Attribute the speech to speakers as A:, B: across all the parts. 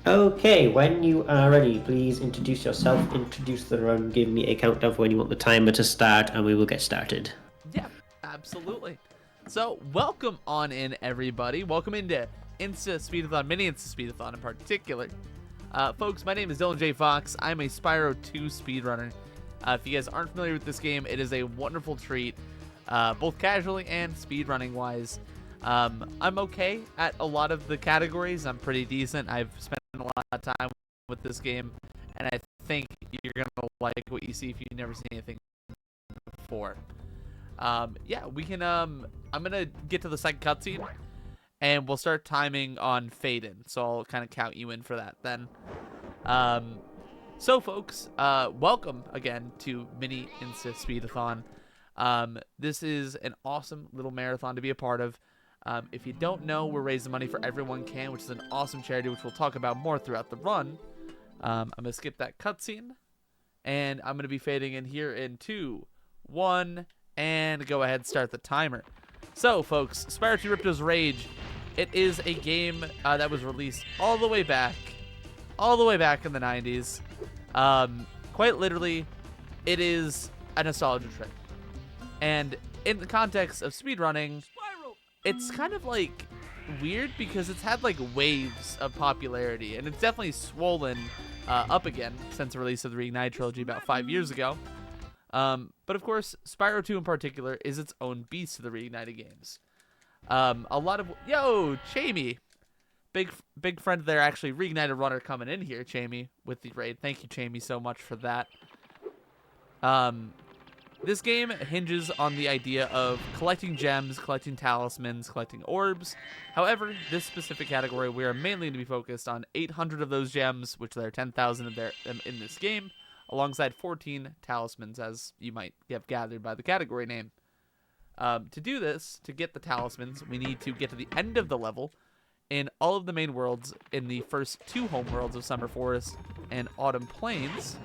A: Okay, when you are ready, please introduce yourself, introduce the run, give me a countdown for when you want the timer to start, and we will get started.
B: Yeah, absolutely. So, welcome on in, everybody. Welcome into InstaSpeedathon, mini InstaSpeedathon in particular. Folks, my name is DylanJayFox. I'm a Spyro 2 speedrunner. If you guys aren't familiar with this game, it is a wonderful treat, both casually and speedrunning wise. I'm okay at a lot of the categories. I'm pretty decent. I've spent a lot of time with this game, and I think you're going to like what you see if you've never seen anything before. Yeah, we can. I'm gonna get to the second cutscene, and we'll start timing on fade in. So I'll kind of count you in for that then. Um, so folks, welcome again to Mini Insta Speedathon. This is an awesome little marathon to be a part of. If you don't know, we're raising money for Everyone Can, which is an awesome charity, which we'll talk about more throughout the run. I'm gonna skip that cutscene, and I'm gonna be fading in here in 2, 1, and go ahead and start the timer. So, folks, Spyro 2 Ripto's Rage. It is a game that was released all the way back in the 90s. Quite literally, it is a nostalgia trip. And in the context of speedrunning, it's kind of like weird because it's had like waves of popularity, and it's definitely swollen up again since the release of the Reignite trilogy about 5 years ago. But of course, Spyro 2 in particular is its own beast to the Reignited games. A lot of Chamey, big friend there, actually Reignited runner coming in here, Chamey, with the raid. Thank you, Chamey, so much for that. This game hinges on the idea of collecting gems, collecting talismans, collecting orbs. However, this specific category, we are mainly going to be focused on 800 of those gems, which there are 10,000 of them in this game, alongside 14 talismans, as you might have gathered by the category name. To do this, to get the talismans, we need to get to the end of the level in all of the main worlds in the first 2 home worlds of Summer Forest and Autumn Plains.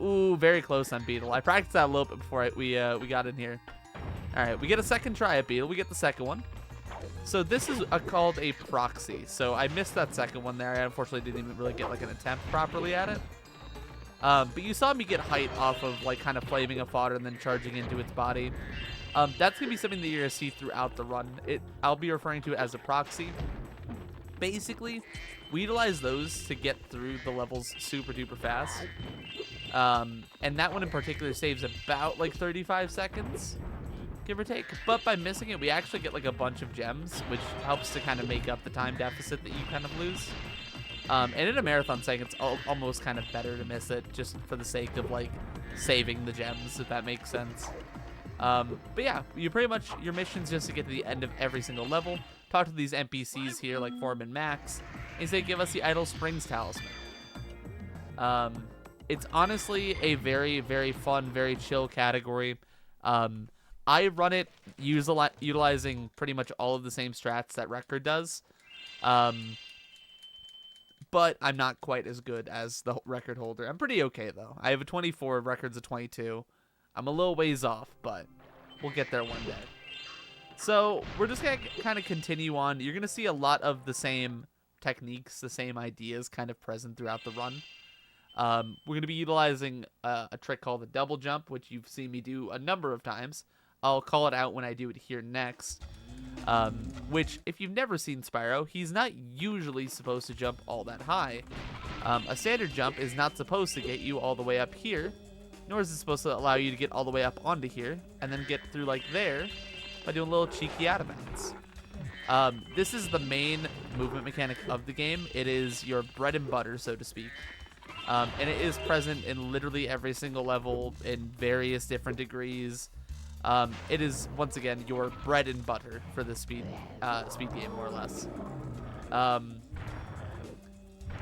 B: Ooh, very close on Beetle. I practiced that a little bit before we got in here. All right, we get a second try at Beetle. We get the second one. So this is called a proxy. So I missed that second one there. I unfortunately didn't even really get like an attempt properly at it. But you saw me get height off of like kind of flaming a fodder and then charging into its body. That's gonna be something that you're gonna see throughout the run. I'll be referring to it as a proxy. Basically, we utilize those to get through the levels super duper fast. And that one in particular saves about like 35 seconds, give or take. But by missing it, we actually get like a bunch of gems, which helps to kind of make up the time deficit that you kind of lose. And in a marathon setting, it's almost kind of better to miss it just for the sake of like saving the gems, if that makes sense. But yeah, your mission's just to get to the end of every single level, talk to these NPCs here like Foreman Max, and say give us the Idle Springs Talisman. It's honestly a very, very fun, very chill category. I run it utilizing pretty much all of the same strats that Record does. But I'm not quite as good as the record holder. I'm pretty okay, though. I have a 24, Record's a 22. I'm a little ways off, but we'll get there one day. So we're just going to kind of continue on. You're going to see a lot of the same techniques, the same ideas kind of present throughout the run. We're going to be utilizing a trick called the double jump, which you've seen me do a number of times. I'll call it out when I do it here next. Which, if you've never seen Spyro, he's not usually supposed to jump all that high. A standard jump is not supposed to get you all the way up here, nor is it supposed to allow you to get all the way up onto here, and then get through like there by doing a little cheeky out of bounds. This is the main movement mechanic of the game. It is your bread and butter, so to speak. And it is present in literally every single level in various different degrees. It is, once again, your bread and butter for the speed game, more or less.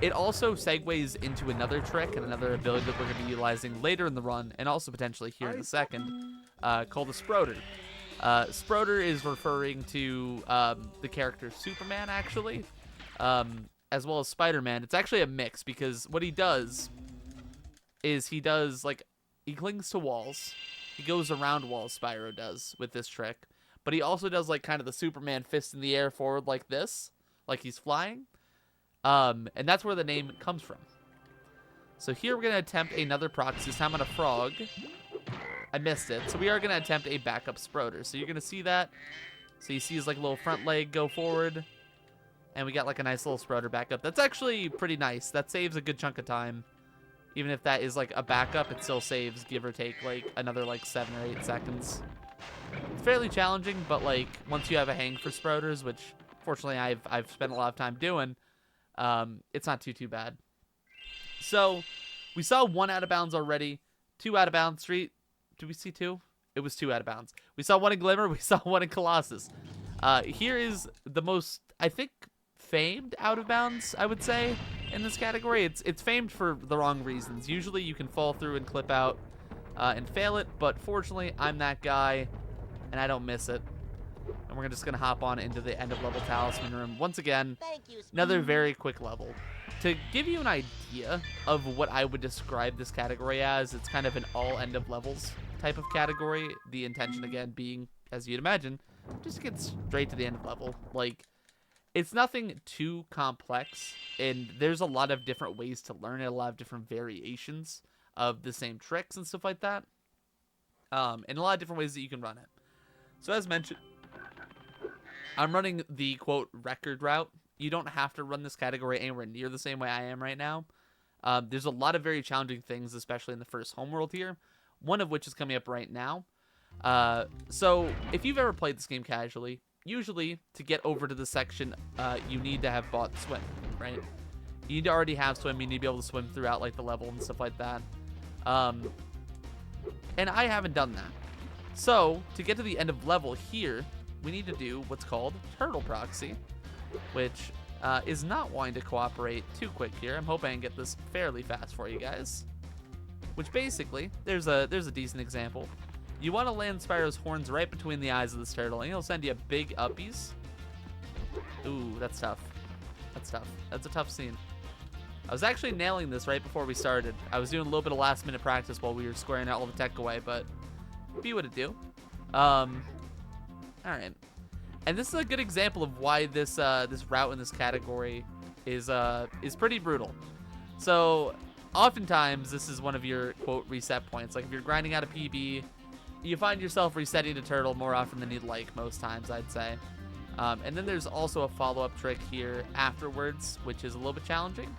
B: It also segues into another trick and another ability that we're going to be utilizing later in the run, and also potentially here in a second, called the Sproder. Sproder is referring to the character Superman, actually, as well as Spider-Man. It's actually a mix, because what he does is he clings to walls. He goes around walls, Spyro does, with this trick. But he also does, like, kind of the Superman fist in the air forward like this, like he's flying. And that's where the name comes from. So here we're going to attempt another proxy, this time on a frog. I missed it. So we are going to attempt a backup Sproder. So you're going to see that. So you see his like little front leg go forward. And we got like a nice little Sproder backup. That's actually pretty nice. That saves a good chunk of time. Even if that is like a backup, it still saves, give or take, like another like 7 or 8 seconds. It's fairly challenging, but like once you have a hang for Sproders, which fortunately I've spent a lot of time doing, it's not too bad. So we saw 1 out of bounds already, 2 out of bounds street. Did we see 2? It was 2 out of bounds. We saw 1 in Glimmer. We saw 1 in Colossus. Here is the most, I think, famed out of bounds, I would say, in this category. It's famed for the wrong reasons. Usually you can fall through and clip out and fail it, but fortunately I'm that guy and I don't miss it. And we're just gonna hop on into the end of level Talisman room once again. Another very quick level. To give you an idea of what I would describe this category as, it's kind of an all end of levels type of category. The intention again being, as you'd imagine, just to get straight to the end of level. Like, it's nothing too complex, and there's a lot of different ways to learn it, a lot of different variations of the same tricks and stuff like that, and a lot of different ways that you can run it. So as mentioned, I'm running the, quote, record route. You don't have to run this category anywhere near the same way I am right now. There's a lot of very challenging things, especially in the first homeworld here, one of which is coming up right now. So if you've ever played this game casually, usually to get over to this section, you need to have bought Swim, right? You need to already have Swim. You need to be able to swim throughout like the level and stuff like that. And I haven't done that. So to get to the end of level here, we need to do what's called Turtle Proxy, which is not wanting to cooperate too quick here. I'm hoping I can get this fairly fast for you guys. Which basically, there's a decent example. You want to land Spyro's horns right between the eyes of this turtle, and he'll send you big uppies. Ooh, that's tough. That's tough. That's a tough scene. I was actually nailing this right before we started. I was doing a little bit of last-minute practice while we were squaring out all the tech away, but be what it do. All right. And this is a good example of why this this route in this category is pretty brutal. So oftentimes this is one of your quote reset points. Like if you're grinding out a PB, you find yourself resetting a turtle more often than you'd like most times, I'd say. And then there's also a follow-up trick here afterwards, which is a little bit challenging.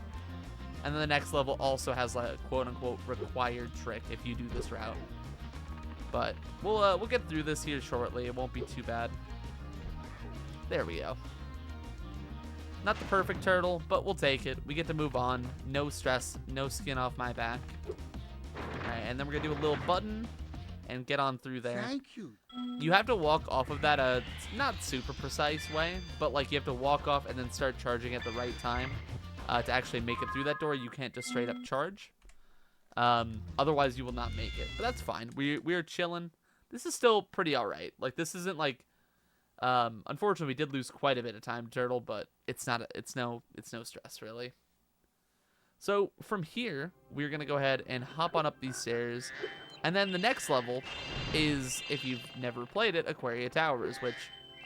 B: And then the next level also has like a quote-unquote required trick if you do this route. But we'll get through this here shortly. It won't be too bad. There we go. Not the perfect turtle, but we'll take it. We get to move on. No stress, no skin off my back. All right, and then we're gonna do a little button and get on through there.
C: Thank you.
B: You have to walk off of that not super precise way, but like you have to walk off and then start charging at the right time to actually make it through that door. You can't just straight up charge. Otherwise you will not make it. But that's fine. We're chilling. This is still pretty all right. Like this isn't like unfortunately we did lose quite a bit of time to turtle, but it's no stress really. So from here, we're going to go ahead and hop on up these stairs. And then the next level is, if you've never played it, Aquaria Towers, which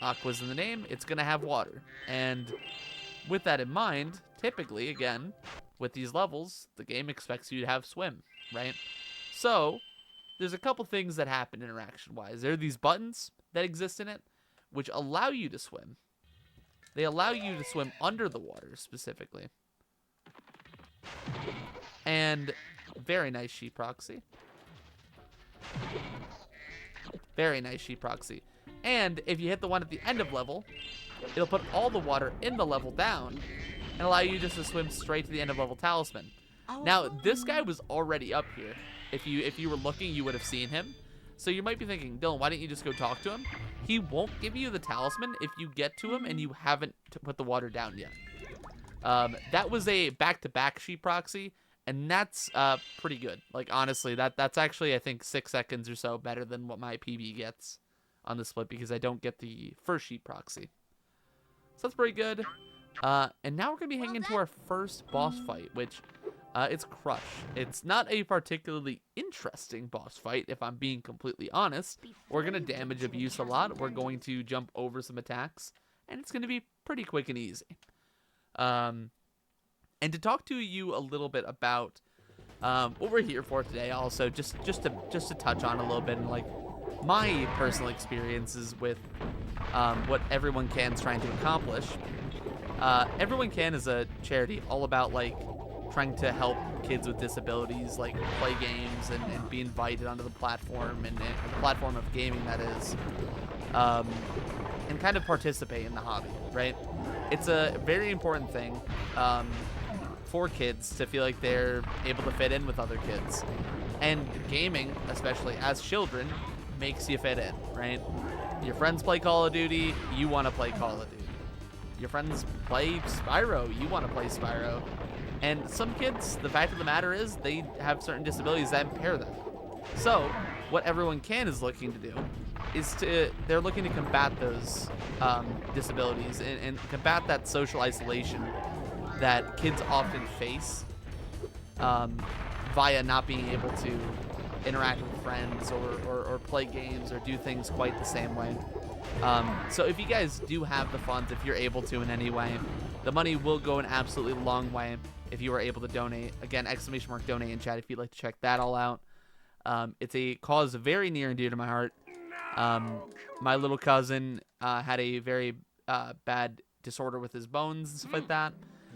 B: Aqua's in the name. It's going to have water. And with that in mind, typically, again, with these levels, the game expects you to have swim, right? So there's a couple things that happen interaction-wise. There are these buttons that exist in it, which allow you to swim. They allow you to swim under the water, specifically. And very nice sheep proxy. Very nice sheep proxy. And if you hit the one at the end of level, it'll put all the water in the level down and allow you just to swim straight to the end of level Talisman. Now, this guy was already up here. If you were looking, you would have seen him. So you might be thinking, Dylan, why didn't you just go talk to him? He won't give you the Talisman if you get to him and you haven't put the water down yet. That was a back-to-back sheep proxy, and that's pretty good. Like, honestly, that's actually, I think, 6 seconds or so better than what my PB gets on the split, because I don't get the first sheep proxy. So that's pretty good. And now we're going to be hanging into our first boss fight, which it's Crush. It's not a particularly interesting boss fight, if I'm being completely honest. We're going to damage abuse a lot. We're going to jump over some attacks, and it's going to be pretty quick and easy. and to talk to you a little bit about what we're here for today. Also, just to touch on a little bit and like my personal experiences with what Everyone Can's trying to accomplish. Everyone Can is a charity all about like trying to help kids with disabilities like play games and be invited onto the platform and the platform of gaming, that is, and kind of participate in the hobby, right? It's a very important thing for kids to feel like they're able to fit in with other kids, and gaming, especially as children, makes you fit in, right? Your friends play Call of Duty, you want to play Call of Duty. Your friends play Spyro, you want to play Spyro. And some kids, the fact of the matter is, they have certain disabilities that impair them. So, what Everyone Can is looking to do is they're looking to combat those disabilities and combat that social isolation that kids often face via not being able to interact with friends or play games or do things quite the same way. So if you guys do have the funds, if you're able to in any way, the money will go an absolutely long way if you are able to donate. Again, / donate in chat if you'd like to check that all out. It's a cause very near and dear to my heart. My little cousin had a very bad disorder with his bones and stuff like that,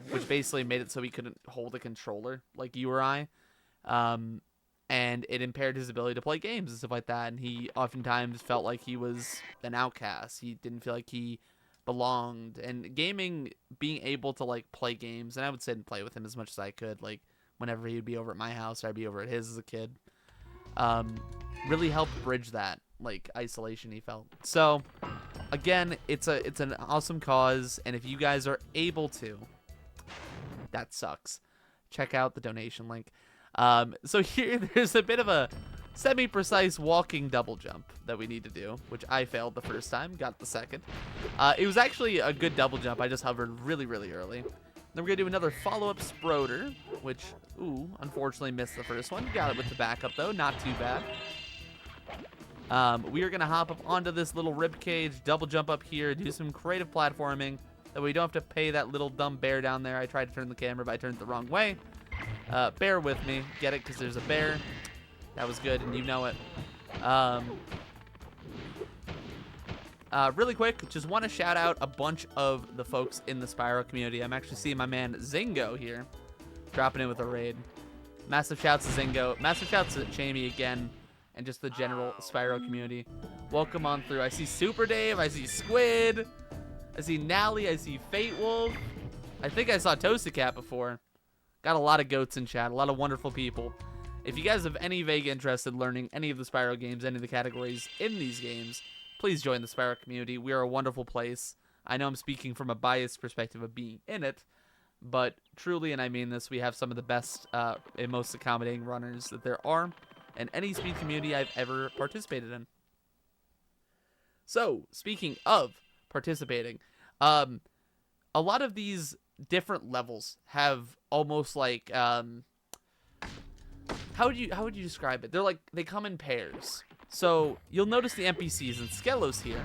B: which basically made it so he couldn't hold a controller like you or I. And it impaired his ability to play games and stuff like that. And he oftentimes felt like he was an outcast. He didn't feel like he belonged. And gaming, being able to like play games, and I would sit and play with him as much as I could, like whenever he would be over at my house or I'd be over at his as a kid, really helped bridge that like isolation he felt. So again, it's an awesome cause, and if you guys are able to, that sucks, check out the donation link. So here, there's a bit of a semi-precise walking double jump that we need to do, which I failed the first time, got the second. It was actually a good double jump. I just hovered really, really early. Then we're going to do another follow-up Sproder, which, unfortunately missed the first one. Got it with the backup, though. Not too bad. We are going to hop up onto this little rib cage, double jump up here, do some creative platforming, that we don't have to pay that little dumb bear down there. I tried to turn the camera, but I turned it the wrong way. Bear with me. Get it? Because there's a bear. That was good, and you know it. Really quick, just want to shout out a bunch of the folks in the Spyro community. I'm actually seeing my man Zingo here, dropping in with a raid. Massive shouts to Zingo. Massive shouts to Jamie again, and just the general Spyro community. Welcome on through. I see Super Dave. I see Squid. I see Nally. I see Fate Wolf. I think I saw Toasted Cat before. Got a lot of goats in chat, a lot of wonderful people. If you guys have any vague interest in learning any of the Spyro games, any of the categories in these games, please join the Spyro community. We are a wonderful place. I know I'm speaking from a biased perspective of being in it, but truly, and I mean this, we have some of the best and most accommodating runners that there are in any speed community I've ever participated in. So, speaking of participating, a lot of these different levels have almost like how would you describe it? They're like, they come in pairs. So you'll notice the NPCs and Skelos here.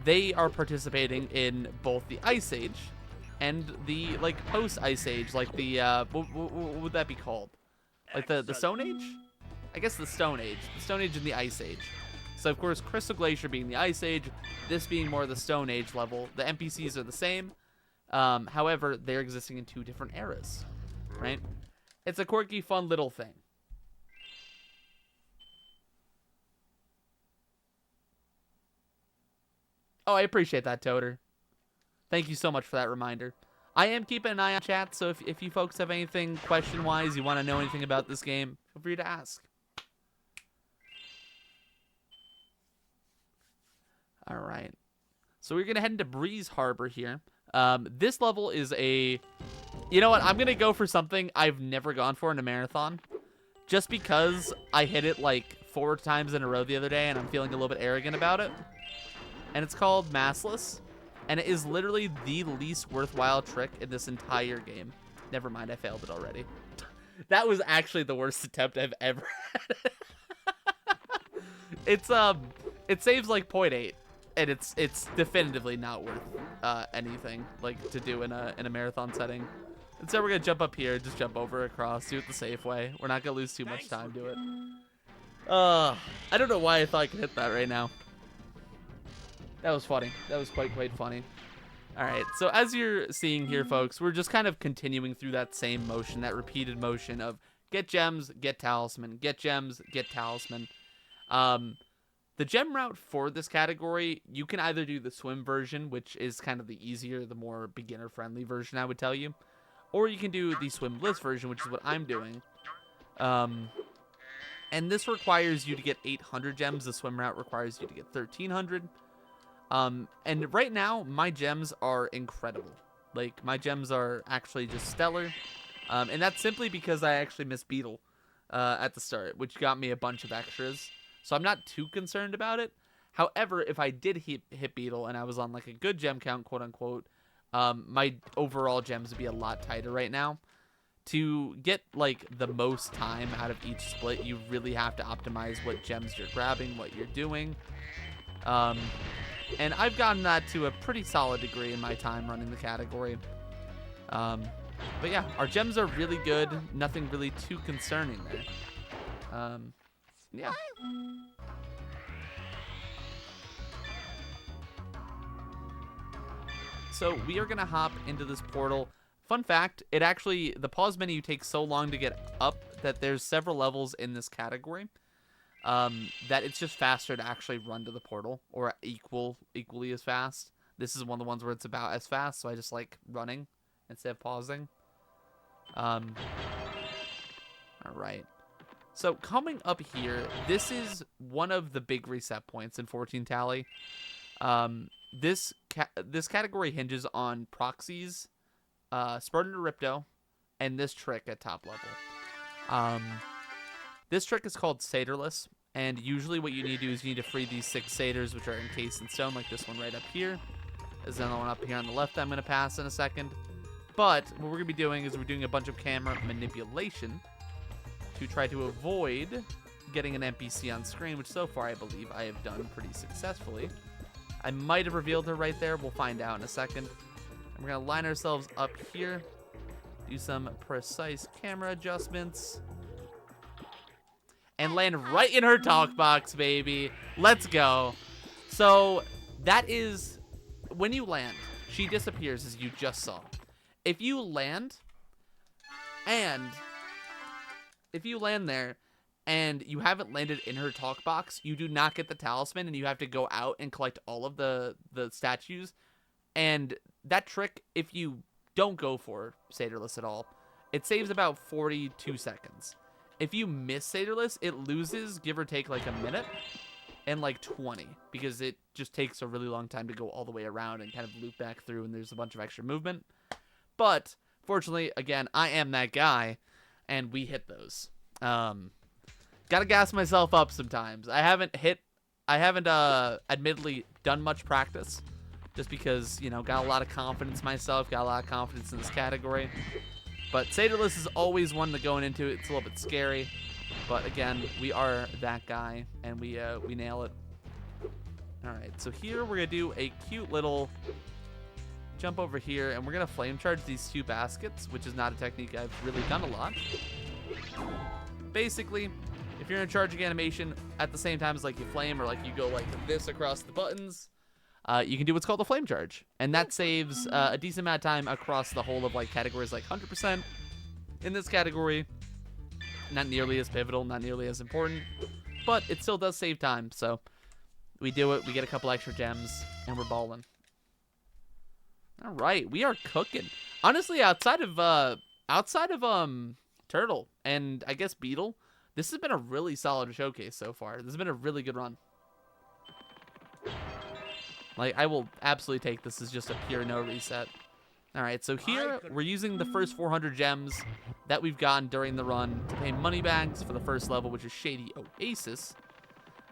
B: They are participating in both the Ice Age and the like post Ice Age, like the what would that be called? Like the Stone Age? I guess the Stone Age and the Ice Age. So of course, Crystal Glacier being the Ice Age, this being more the Stone Age level. The NPCs are the same. However, they're existing in two different eras, right? It's a quirky, fun little thing. Oh, I appreciate that, Toter. Thank you so much for that reminder. I am keeping an eye on chat, so if you folks have anything question-wise, you want to know anything about this game, feel free to ask. All right. So we're going to head into Breeze Harbor here. This level is a... You know what? I'm going to go for something I've never gone for in a marathon. Just because I hit it like 4 times in a row the other day and I'm feeling a little bit arrogant about it. And it's called Massless. And it is literally the least worthwhile trick in this entire game. Never mind, I failed it already. That was actually the worst attempt I've ever had. It saves like 0.8. And it's definitively not worth anything like to do in a marathon setting. Instead, we're going to jump up here, just jump over across, do it the safe way. We're not going to lose too much time to it. I don't know why I thought I could hit that right now. That was funny. That was quite funny. All right, so as you're seeing here, folks, we're just kind of continuing through that same motion, that repeated motion of get gems, get talisman, get gems, get talisman. The gem route for this category, you can either do the swim version, which is kind of the easier, the more beginner-friendly version, I would tell you. Or you can do the swimless version, which is what I'm doing. And this requires you to get 800 gems. The swim route requires you to get 1,300. And right now, my gems are incredible. Like, my gems are actually just stellar. And that's simply because I actually missed Beetle at the start, which got me a bunch of extras. So I'm not too concerned about it. However, if I did hit Beetle and I was on, like, a good gem count, quote-unquote, my overall gems would be a lot tighter right now. To get, like, the most time out of each split, you really have to optimize what gems you're grabbing, what you're doing. And I've gotten that to a pretty solid degree in my time running the category. But yeah, our gems are really good. Nothing really too concerning there. Yeah. So we are going to hop into this portal. Fun fact, the pause menu takes so long to get up that there's several levels in this category. That it's just faster to actually run to the portal, or equally as fast. This is one of the ones where it's about as fast, so I just like running instead of pausing. Alright. So coming up here, this is one of the big reset points in 14 Tally. This category hinges on proxies, Spyro to Ripto, and this trick at top level. This trick is called Satyrless, and usually what you need to do is you need to free these 6 satyrs, which are encased in stone, like this one right up here. There's another one up here on the left that I'm going to pass in a second. But what we're going to be doing is we're doing a bunch of camera manipulation to try to avoid getting an NPC on screen, which so far I believe I have done pretty successfully. I might have revealed her right there. We'll find out in a second. And we're going to line ourselves up here, do some precise camera adjustments, and land right in her talk box, baby. Let's go. So that is, when you land, she disappears, as you just saw. If you land there and you haven't landed in her talk box, you do not get the talisman, and you have to go out and collect all of the statues. And that trick, if you don't go for Satyrless at all, it saves about 42 seconds. If you miss Satyrless, it loses, give or take, like a minute and like 20, because it just takes a really long time to go all the way around and kind of loop back through, and there's a bunch of extra movement. But fortunately, again, I am that guy, and we hit those. Gotta gas myself up sometimes. I haven't admittedly done much practice, just because, you know, got a lot of confidence myself, got a lot of confidence in this category. But Satyrless is always one to going into it. It's a little bit scary, but again, we are that guy, and we nail it. All right, so here we're gonna do a cute little jump over here, and we're gonna flame charge these 2 baskets, which is not a technique I've really done a lot. Basically, if you're in a charging animation at the same time as like you flame, or like you go like this across the buttons, you can do what's called a flame charge, and that saves a decent amount of time across the whole of like categories like 100%. In this category, not nearly as pivotal, not nearly as important, but it still does save time. So we do it, we get a couple extra gems, and we're balling. All right, we are cooking. Honestly, outside of Turtle and I guess Beetle, this has been a really solid showcase so far. This has been a really good run. Like, I will absolutely take this as just a pure no reset. All right, so here we're using the first 400 gems that we've gotten during the run to pay money bags for the first level, which is Shady Oasis.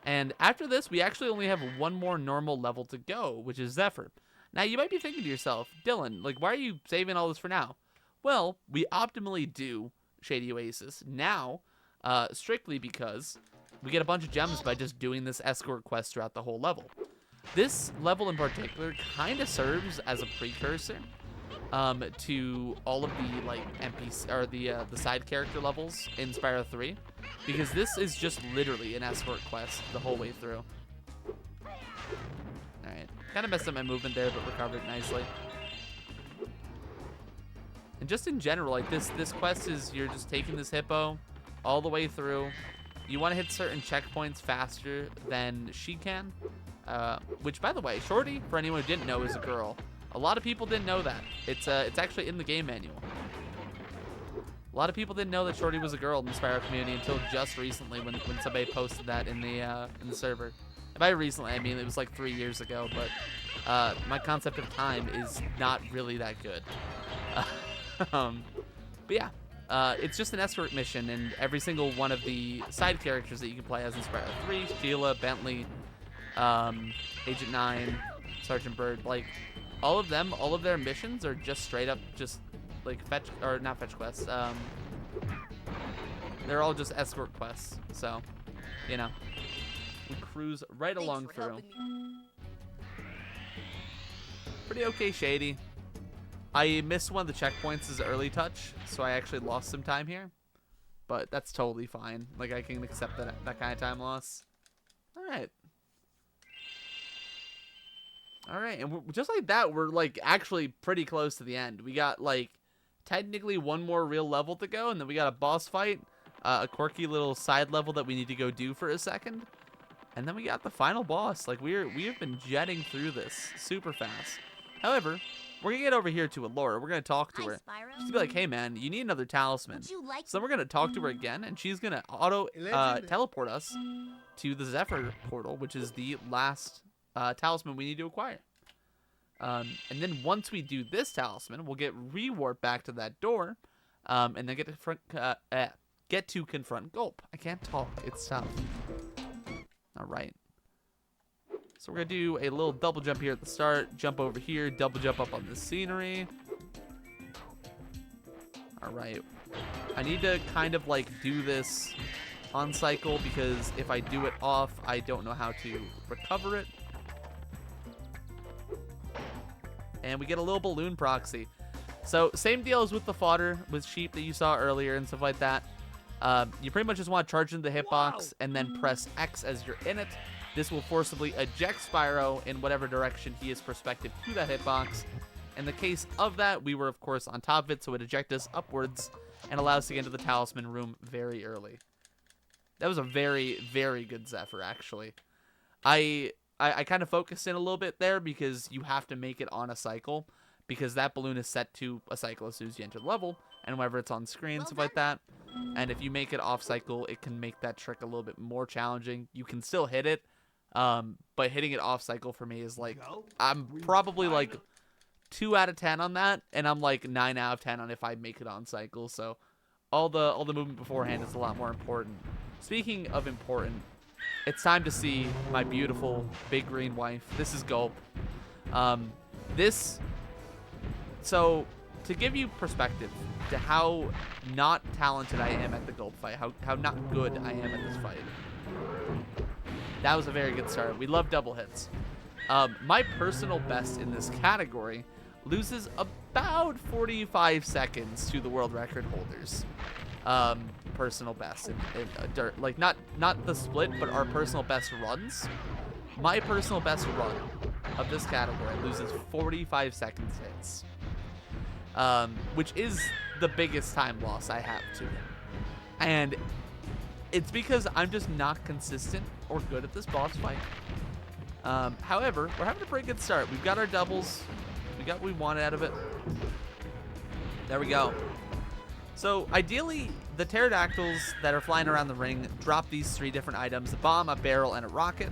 B: And after this, we actually only have one more normal level to go, which is Zephyr. Now, you might be thinking to yourself, Dylan, like, why are you saving all this for now? Well, we optimally do Shady Oasis now, strictly because we get a bunch of gems by just doing this escort quest throughout the whole level. This level in particular kind of serves as a precursor to all of the like NPC or the side character levels in Spyro 3, because this is just literally an escort quest the whole way through. All right, kind of messed up my movement there, but recovered nicely. And just in general, like this quest is you're just taking this hippo all the way through. You want to hit certain checkpoints faster than she can, which, by the way, Shorty, for anyone who didn't know, is a girl. A lot of people didn't know that. It's actually in the game manual. A lot of people didn't know that Shorty was a girl in the Spyro community until just recently when somebody posted that in the server. And by recently, I mean it was like 3 years ago, but my concept of time is not really that good. But yeah, it's just an escort mission, and every single one of the side characters that you can play as in Spyro 3, Sheila, Bentley, Agent 9, Sergeant Bird, like, all of them, all of their missions are just straight up just, like, not fetch quests, they're all just escort quests, so, you know, we cruise right along through. Pretty okay shady. I missed one of the checkpoints as early touch, so I actually lost some time here. But that's totally fine. Like, I can accept that kind of time loss. Alright. Alright, and just like that, we're, like, actually pretty close to the end. We got, like, technically one more real level to go, and then we got a boss fight, a quirky little side level that we need to go do for a second. And then we got the final boss. Like, we have been jetting through this super fast. However, we're going to get over here to Allura. We're going to talk to her.
C: Spyro.
B: She's going to be like, hey, man, you need another talisman.
C: Would you like
B: So then we're going to talk to her again, and she's going to teleport us to the Zephyr portal, which is the last talisman we need to acquire. And then once we do this talisman, we'll get rewarped back to that door, and then get to confront Gulp. I can't talk. It's tough. All right. So we're going to do a little double jump here at the start, jump over here, double jump up on the scenery. All right. I need to kind of like do this on cycle because if I do it off, I don't know how to recover it. And we get a little balloon proxy. So same deal as with the fodder with sheep that you saw earlier and stuff like that. You pretty much just want to charge into the hitbox and then press X as you're in it. This will forcibly eject Spyro in whatever direction he is perspective to that hitbox. In the case of that, we were, of course, on top of it, so it ejects us upwards and allows us to get into the talisman room very early. That was a very, very good Zephyr, actually. I kind of focused in a little bit there because you have to make it on a cycle because that balloon is set to a cycle as soon as you enter the level and whenever it's on screen, stuff like that. And if you make it off cycle, it can make that trick a little bit more challenging. You can still hit it. But hitting it off cycle for me is like, I'm probably like 2 out of 10 on that, and I'm like 9 out of 10 on if I make it on cycle. So all the movement beforehand is a lot more important. Speaking of important, it's time to see my beautiful big green wife. This is Gulp. So to give you perspective to how not talented I am at the Gulp fight, how not good I am at this fight. That was a very good start. We love double hits. My personal best in this category loses about 45 seconds to the world record holders. Personal best in dirt, like not the split, but our personal best runs. My personal best run of this category loses 45 seconds hits, which is the biggest time loss I have to it, and it's because I'm just not consistent or good at this boss fight. However, we're having a pretty good start. We've got our doubles. We got what we wanted out of it. There we go. So ideally, the pterodactyls that are flying around the ring drop these 3 different items: a bomb, a barrel, and a rocket.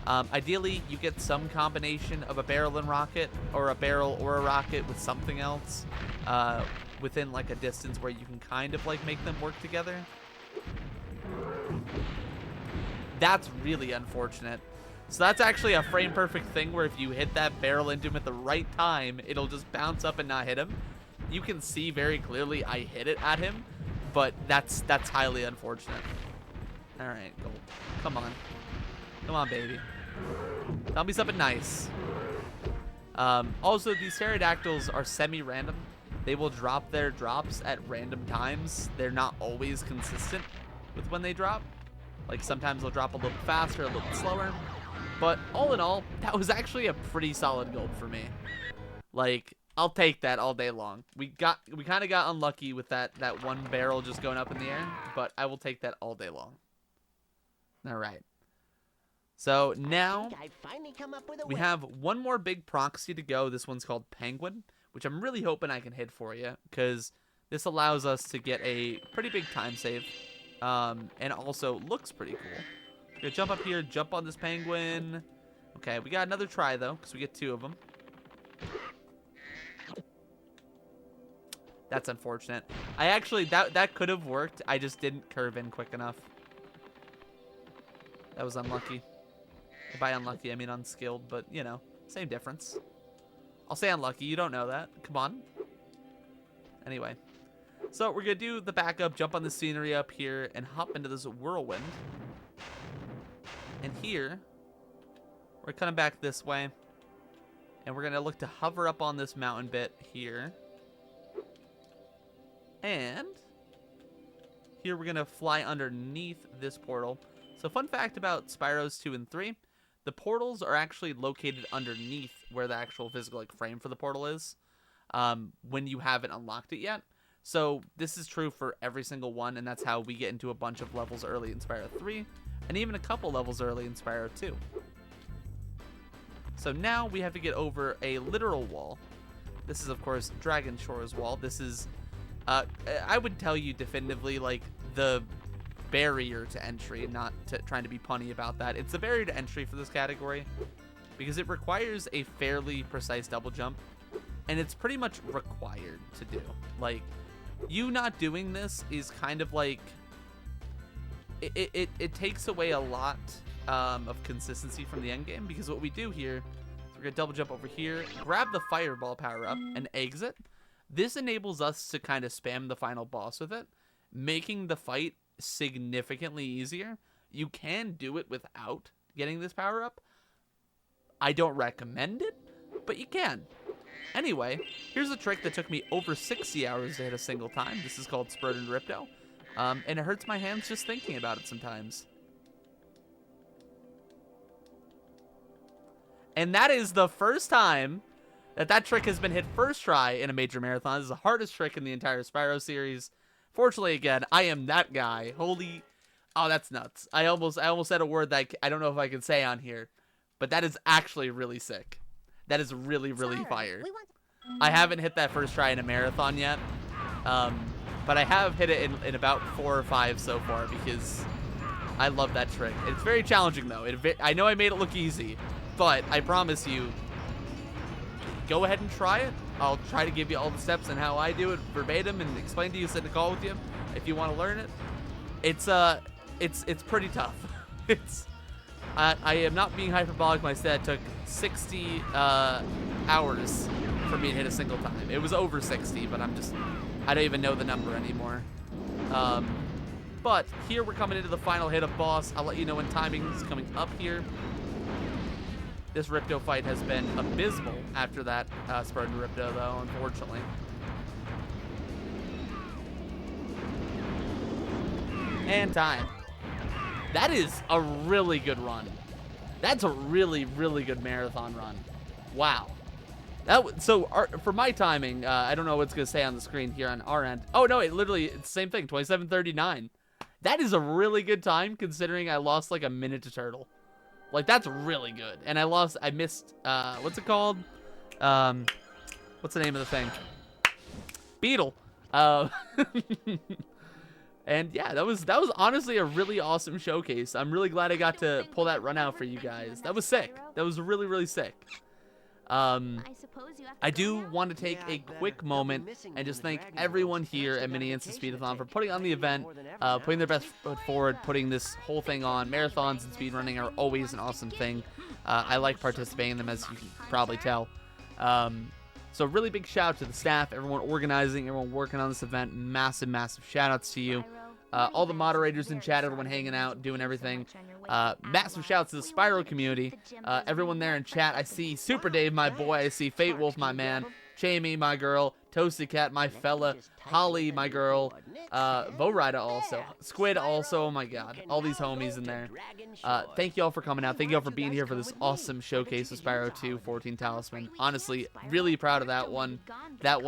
B: Ideally, you get some combination of a barrel and rocket, or a barrel or a rocket with something else within like a distance where you can kind of like make them work together. That's really unfortunate. So that's actually a frame perfect thing where if you hit that barrel into him at the right time, it'll just bounce up and not hit him. You can see very clearly I hit it at him, but that's highly unfortunate. All right, go. Come on. Come on, baby. Tell me something nice. Also, these pterodactyls are semi-random. They will drop their drops at random times. They're not always consistent with when they drop. Like, sometimes they'll drop a little bit faster, a little bit slower. But all in all, that was actually a pretty solid gold for me. Like, I'll take that all day long. We kind of got unlucky with that one barrel just going up in the air, but I will take that all day long. All right. So now we have one more big proxy to go. This one's called Penguin, which I'm really hoping I can hit for you, because this allows us to get a pretty big time save, and also looks pretty cool. We're gonna jump up here, jump on this penguin. Okay, we got another try though, because we get 2 of them. That's unfortunate. I actually, that could have worked. I just didn't curve in quick enough. That was unlucky. By unlucky, I mean unskilled, but, you know, same difference. I'll say unlucky. You don't know that. Come on. Anyway. So, we're going to do the backup, jump on the scenery up here, and hop into this whirlwind. And here, we're coming back this way. And we're going to look to hover up on this mountain bit here. And here we're going to fly underneath this portal. So fun fact about Spyros 2 and 3, the portals are actually located underneath where the actual physical frame for the portal is, when you haven't unlocked it yet. So this is true for every single one, and that's how we get into a bunch of levels early in Spyro 3, and even a couple levels early in Spyro 2. So now we have to get over a literal wall. This is, of course, Dragon Shore's wall. This is, I would tell you definitively, like, the barrier to entry, not trying to be punny about that. It's a barrier to entry for this category because it requires a fairly precise double jump, and it's pretty much required to do. Like, you not doing this is kind of like, it takes away a lot of consistency from the end game, because what we do here is we're gonna double jump over here, grab the fireball power up, and exit. This enables us to kind of spam the final boss with it, making the fight significantly easier. You can do it without getting this power up. I don't recommend it, but you can. Anyway, here's a trick that took me over 60 hours to hit a single time. This is called Spyro and Ripto, and it hurts my hands just thinking about it sometimes. And that is the first time that trick has been hit first try in a major marathon. This is the hardest trick in the entire Spyro series. Fortunately, again, I am that guy. Holy, oh, that's nuts. I almost said a word that I don't know if I can say on here, but that is actually really sick. That is really, really fire. I haven't hit that first try in a marathon yet, but I have hit it in about 4 or 5 so far, because I love that trick. It's very challenging, though. I know I made it look easy, but I promise you, go ahead and try it. I'll try to give you all the steps and how I do it verbatim and explain to you, sit in a call with you if you want to learn it. It's pretty tough. I am not being hyperbolic when I said it took 60 hours for me to hit a single time. It was over 60, but I don't even know the number anymore. But here we're coming into the final hit of boss. I'll let you know when timing is coming up here. This Ripto fight has been abysmal after that Spyro and Ripto, though, unfortunately. And time. That is a really good run. That's a really, really good marathon run. Wow. For my timing, I don't know what's going to say on the screen here on our end. Oh, no, it's the same thing, 27:39. That is a really good time, considering I lost like a minute to Turtle. Like, that's really good. And I missed, what's it called? What's the name of the thing? Beetle. And yeah, that was honestly a really awesome showcase. I'm really glad I got to pull that run out for you guys. That was sick. That was really, really sick. I do want to take a quick moment and just thank everyone here at Mini InstaSpeedathon for putting on the event, putting their best foot forward, putting this whole thing on. Marathons and speedrunning are always an awesome thing. I like participating in them, as you can probably tell. So really big shout out to the staff, everyone organizing, everyone working on this event. Massive, massive shout outs to you. All the moderators in chat, everyone hanging out, doing everything. Massive shouts to the Spyro community. Everyone there in chat. I see Super Dave, my boy. I see Fate Wolf, my man. Jamie, my girl. Toasted Cat, my fella. Holly, my girl. Vorida also. Squid also. Oh my god. All these homies in there. Thank you all for coming out. Thank you all for being here for this awesome showcase of Spyro 2 14 Talisman. Honestly, really proud of that one. That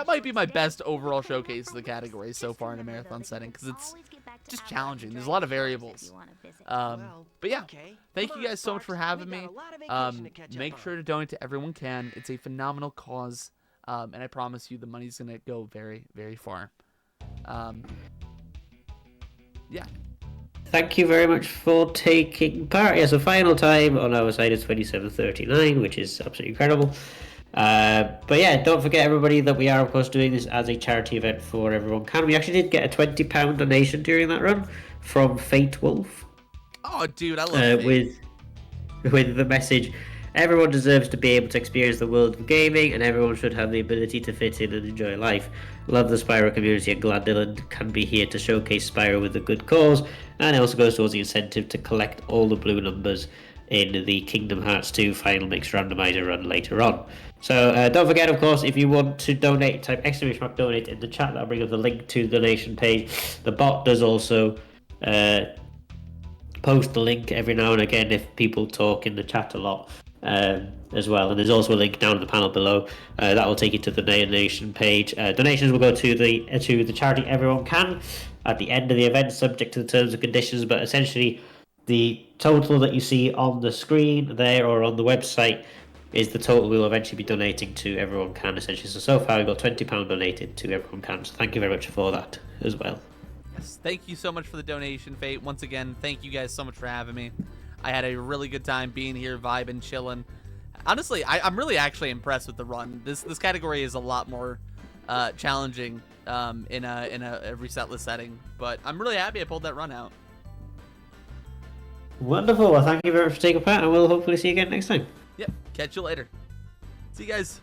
B: might be my best overall showcase of the category so far in a marathon setting, because it's just challenging. There's a lot of variables. But yeah, thank you guys so much for having me. Make sure to donate to everyone can. It's a phenomenal cause. And I promise you the money's going to go very, very far. Yeah.
A: Thank you very much for taking part. Yes, the final time on our side is 27:39, which is absolutely incredible. But yeah, don't forget, everybody, that we are, of course, doing this as a charity event for Everyone Can. We actually did get a £20 donation during that run from Fate Wolf.
B: Oh, dude, I love Fate.
A: With the message, everyone deserves to be able to experience the world of gaming, and everyone should have the ability to fit in and enjoy life. Love the Spyro community, and glad Dylan can be here to showcase Spyro with a good cause. And it also goes towards the incentive to collect all the blue numbers in the Kingdom Hearts 2 Final Mix randomizer run later on. So don't forget, of course, if you want to donate, type ! donate in the chat. That'll bring up the link to the donation page. The bot does also post the link every now and again if people talk in the chat a lot. As well, and there's also a link down in the panel below that will take you to the donation page. Donations will go to the charity Everyone Can at the end of the event, subject to the terms and conditions, but essentially the total that you see on the screen there or on the website is the total we'll eventually be donating to Everyone Can, essentially. So far we've got £20 donated to Everyone Can, so thank you very much for that as well.
B: Yes, thank you so much for the donation, Fate. Once again, thank you guys so much for having me. I had a really good time being here, vibing, chilling. Honestly, I'm really actually impressed with the run. This category is a lot more challenging in a resetless setting, but I'm really happy I pulled that run out.
A: Wonderful. Well, thank you very much for taking part, and we'll hopefully see you again next time.
B: Yep. Catch you later. See you guys.